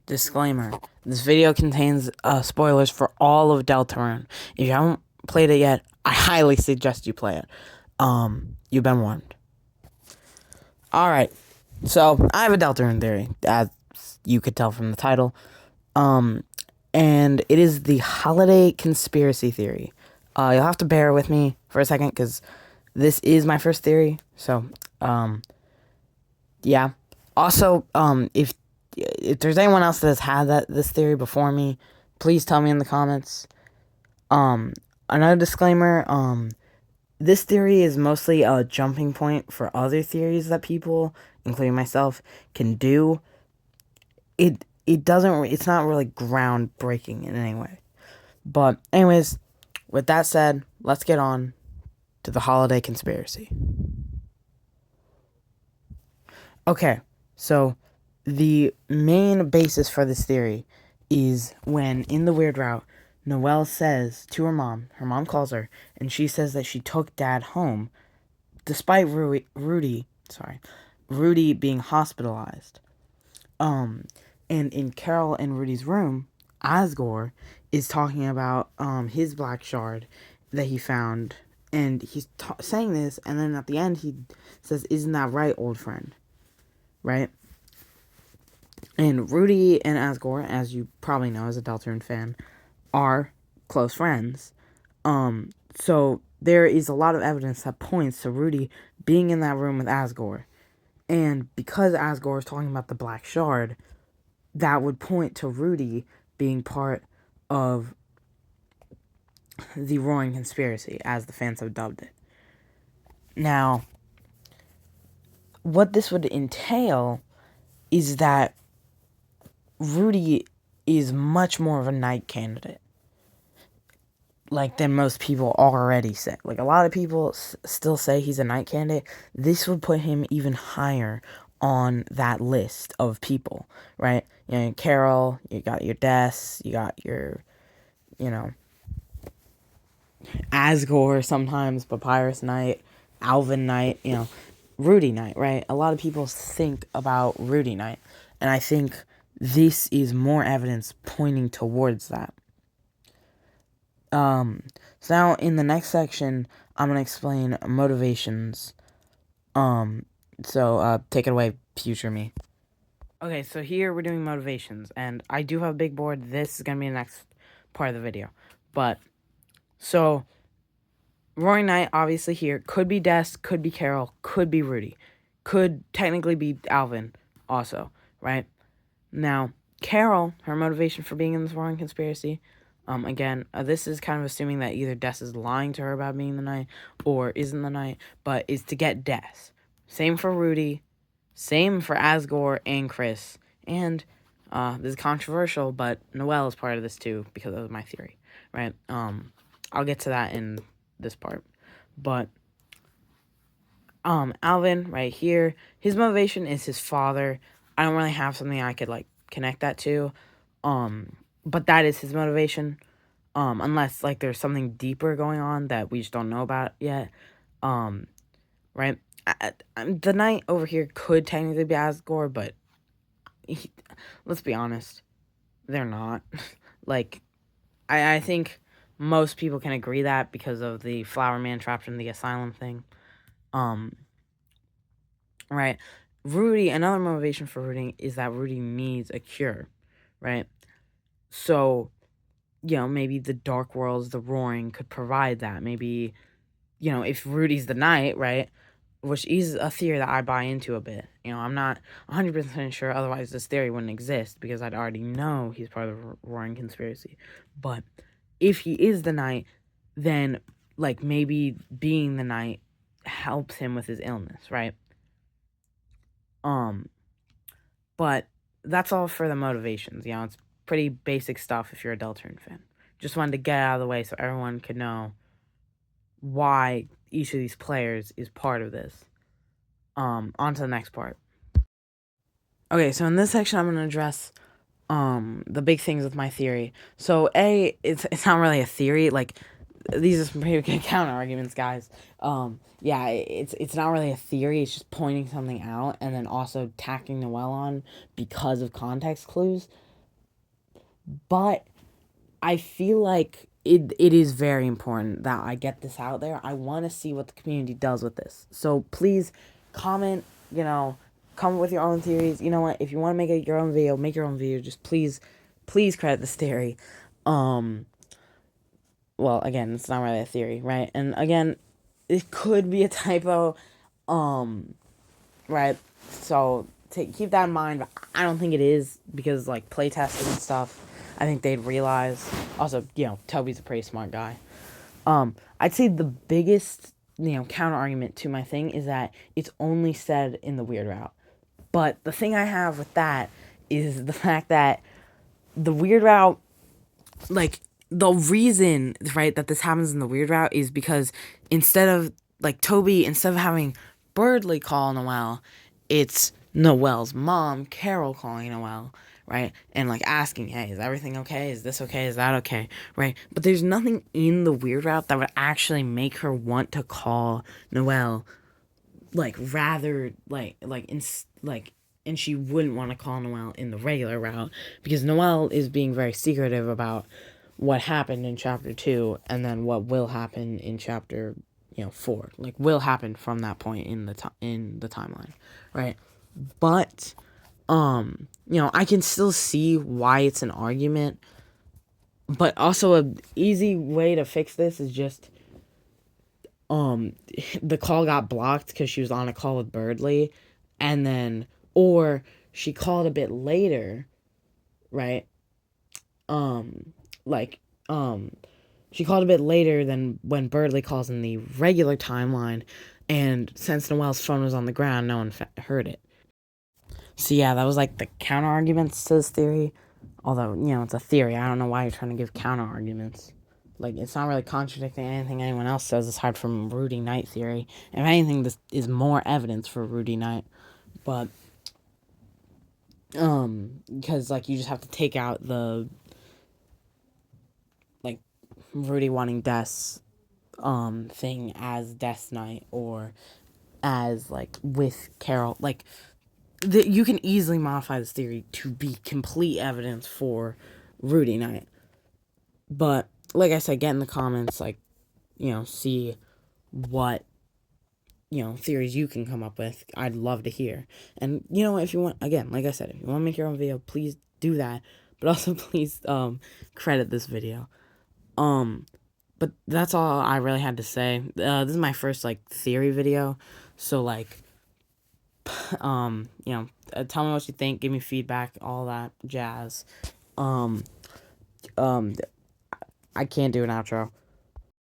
Disclaimer: this video contains spoilers for all of Deltarune. If you haven't played it yet, I highly suggest you play it. You've been warned. Alright, so I have a Deltarune theory, as you could tell from the title. And it is the holiday conspiracy theory. You'll have to bear with me for a second, because this is my first theory, so, yeah. Also, if there's anyone else that has had this theory before me, please tell me in the comments. Another disclaimer, this theory is mostly a jumping point for other theories that people, including myself, can do. It's not really groundbreaking in any way. But anyways, with that said, let's get on to the holiday conspiracy. Okay, so the main basis for this theory is when, in the Weird Route, Noelle says to her mom calls her, and she says that she took Dad home, despite Rudy being hospitalized. And in Carol and Rudy's room, Asgore is talking about his black shard that he found, and he's saying this, and then at the end he says, "Isn't that right, old friend?" Right? And Rudy and Asgore, as you probably know as a Deltarune fan, are close friends. So there is a lot of evidence that points to Rudy being in that room with Asgore. And because Asgore is talking about the Black Shard, that would point to Rudy being part of the Roaring Conspiracy, as the fans have dubbed it. Now, what this would entail is that Rudy is much more of a night candidate, like, than most people already say. Like, a lot of people still say he's a night candidate. This would put him even higher on that list of people, right? You know, Carol, you got your Des, you got your, Asgore sometimes, Papyrus Knight, Alvin Knight, Rudy Knight, right? A lot of people think about Rudy Knight, and I think this is more evidence pointing towards that. So now in the next section, I'm going to explain motivations. So take it away, future me. Okay, so here we're doing motivations, and I do have a big board. This is going to be the next part of the video. But, so, Roaring Knight, obviously here, could be Des, could be Carol, could be Rudy. Could technically be Alvin also, right? Now, Carol, her motivation for being in this Roaring Conspiracy, again, this is kind of assuming that either Des is lying to her about being the Knight, or isn't the Knight, but is to get Des. Same for Rudy, same for Asgore and Chris, and, this is controversial, but Noelle is part of this too, because of my theory, right? I'll get to that in this part, but, Alvin, right here, his motivation is his father. I don't really have something I could, like, connect that to, but that is his motivation, unless, like, there's something deeper going on that we just don't know about yet, right? The Knight over here could technically be Asgore, but let's be honest, they're not. Like, I think most people can agree that because of the Flower Man trapped in the asylum thing. Right? Rudy, another motivation for Rudy is that Rudy needs a cure, right? So, maybe the Dark Worlds, the Roaring, could provide that. Maybe, if Rudy's the Knight, right? Which is a theory that I buy into a bit. I'm not 100% sure, otherwise this theory wouldn't exist, because I'd already know he's part of the Roaring Conspiracy. But if he is the Knight, then, like, maybe being the Knight helps him with his illness, right? But that's all for the motivations. It's pretty basic stuff if you're a Deltarune fan. Just wanted to get out of the way so everyone could know why each of these players is part of this. On to the next part. Okay, so in this section I'm going to address the big things with my theory. So it's not really a theory. Like, these are some pretty good counter arguments, guys. Yeah, it's not really a theory. It's just pointing something out and then also tacking Noelle on because of context clues. But I feel like it is very important that I get this out there. I want to see what the community does with this. So please comment, comment with your own theories. You know what? If you want to make your own video, make your own video. Just please credit this theory. Well, again, it's not really a theory, right? And again, it could be a typo, right? So keep that in mind. But I don't think it is because like playtesting and stuff. I think they'd realize. Also, Toby's a pretty smart guy. I'd say the biggest counter argument to my thing is that it's only said in the weird route. But the thing I have with that is the fact that the weird route, like the reason, right, that this happens in the weird route is because instead of having Birdley call Noelle, it's Noelle's mom, Carol, calling Noelle, right? And like asking, hey, is everything okay? Is this okay? Is that okay? Right? But there's nothing in the weird route that would actually make her want to call Noelle, and she wouldn't want to call Noelle in the regular route because Noelle is being very secretive about what happened in chapter 2 and then what will happen in chapter 4, like will happen from that point in the timeline, right? But I can still see why it's an argument, but also a easy way to fix this is just the call got blocked because she was on a call with Birdley, and then or she called a bit later, right? Like she called a bit later than when Birdley calls in the regular timeline, and since Noelle's phone was on the ground, no one heard it. So yeah, that was like the counter arguments to this theory. Although, it's a theory. I don't know why you're trying to give counter arguments. Like, it's not really contradicting anything anyone else says aside from Rudy Knight theory. If anything, this is more evidence for Rudy Knight. But, because, like, you just have to take out the, like, Rudy wanting Death's, thing as Death's Knight or as, like, with Carol. Like, you can easily modify this theory to be complete evidence for Rudy Knight. But, like I said, get in the comments, like, see what, theories you can come up with. I'd love to hear. And, if you want, again, like I said, if you want to make your own video, please do that. But also, please, credit this video. But that's all I really had to say. This is my first, theory video. So, tell me what you think, give me feedback, all that jazz. I can't do an outro.